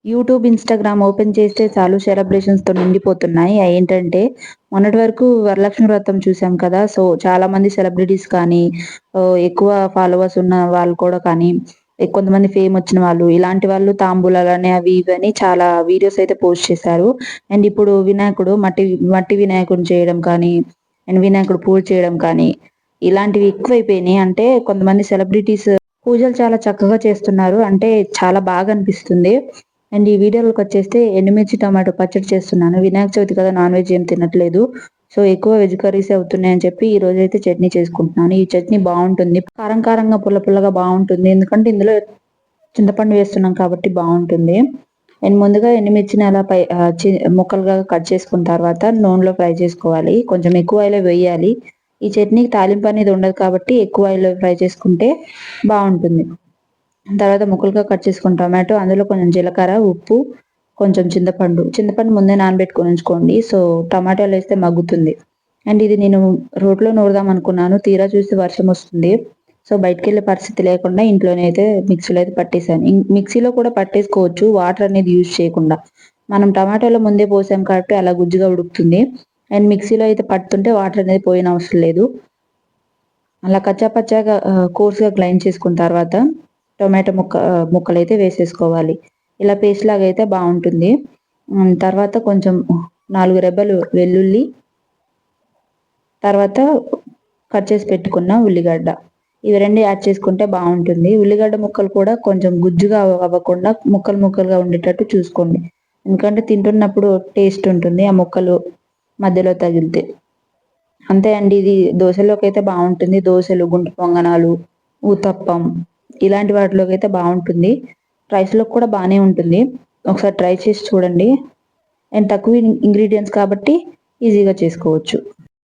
YouTube, Instagram open చేస్తే చాలు సెలబ్రేషన్స్‌తో నిండిపోతున్నాయి. ఏంటంటే మొన్నటి వరకు వరలక్ష్మి వ్రతం చూసాం కదా! సో, చాలామంది సెలబ్రిటీస్ కానీ, ఎక్కువ ఫాలోవర్స్ ఉన్న వాళ్ళు కూడా కానీ, కొంతమంది ఫేమ్ వచ్చిన వాళ్ళు, ఇలాంటి వాళ్ళు తాంబూలాలని అవి ఇవి అని చాలా వీడియోస్ అయితే పోస్ట్ చేశారు. అండ్ ఇప్పుడు వినాయకుడు మట్టి మట్టి వినాయకుడిని చేయడం కానీ, అండ్ వినాయకుడు పూజ చేయడం కానీ, ఇలాంటివి ఎక్కువైపోయినాయి. అంటే కొంతమంది సెలబ్రిటీస్ పూజలు చాలా చక్కగా చేస్తున్నారు. అంటే చాలా బాగా అనిపిస్తుంది. అండ్ ఈ వీడియోలోకొచ్చేస్తే ఎండుమిర్చి టమాటో పచ్చడి చేస్తున్నాను. వినాయక చవితి కదా! నాన్ వెజ్ ఏం తినట్లేదు. సో, ఎక్కువ వెజ్ కర్రీసే అవుతున్నాయని చెప్పి ఈ రోజైతే చట్నీ చేసుకుంటున్నాను. ఈ చట్నీ బావుంటుంది. కారం కారంగా, పుల్ల పుల్లగా బావుంటుంది. ఎందుకంటే ఇందులో చింతపండు వేస్తున్నాం కాబట్టి బావుంటుంది. అండ్ ముందుగా ఎండుమిర్చిని అలా ముక్కలుగా కట్ చేసుకున్న తర్వాత నూనెలో ఫ్రై చేసుకోవాలి. కొంచెం ఎక్కువ ఆయిలే వేయాలి. ఈ చట్నీకి తాలింపు అనేది ఉండదు కాబట్టి ఎక్కువ ఆయిల్‌లో ఫ్రై చేసుకుంటే బావుంటుంది. తర్వాత ముక్కలుగా కట్ చేసుకున్న టొమాటో, అందులో కొంచెం జీలకర్ర, ఉప్పు, కొంచెం చింతపండు. చింతపండు ముందే నానబెట్టుకొని ఉంచుకోండి. సో, టమాటాలేస్తే మగ్గుతుంది. అండ్ ఇది నేను రోట్లో నూరుదాం అనుకున్నాను. తీరా చూస్తే వర్షం వస్తుంది. సో, బయటికెళ్ళే పరిస్థితి లేకుండా ఇంట్లోనే అయితే మిక్సీలో అయితే పట్టేసాను. మిక్సీలో కూడా పట్టేసుకోవచ్చు వాటర్ అనేది యూజ్ చేయకుండా. మనం టమాటాలో ముందే పోసాం కాబట్టి అలా గుజ్జుగా ఉడుకుతుంది. అండ్ మిక్సీలో అయితే పడుతుంటే వాటర్ అనేది పోయనవసరం లేదు. అలా కచ్చా పచ్చాగా కోర్స్‌గా గ్రైండ్ చేసుకున్న తర్వాత టొమాటో ముక్కలైతే వేసేసుకోవాలి. ఇలా పేస్ట్ లాగా అయితే బావుంటుంది. తర్వాత కొంచెం 4 రెబ్బలు వెల్లుల్లి, తర్వాత కట్ చేసి పెట్టుకున్న ఉల్లిగడ్డ. ఇవి 2 యాడ్ చేసుకుంటే బావుంటుంది. ఉల్లిగడ్డ ముక్కలు కూడా కొంచెం గుజ్జుగా అవ్వకుండా ముక్కలు ముక్కలుగా ఉండేటట్టు చూసుకోండి. ఎందుకంటే తింటున్నప్పుడు టేస్ట్ ఉంటుంది. ఆ ముక్కలు మధ్యలో తగిలితే. అంతే అండి. ఇది దోసలోకైతే బావుంటుంది. దోసలు, గుంట పొంగనాలు, ఊతప్పం ఇలాంటి వాటిలోకైతే బావుంటుంది. రైస్‌లోకి కూడా బానే ఉంటుంది. ఒకసారి ట్రై చేసి చూడండి. అండ్ తక్కువ ఇంగ్రీడియెంట్స్ కాబట్టి ఈజీగా చేసుకోవచ్చు.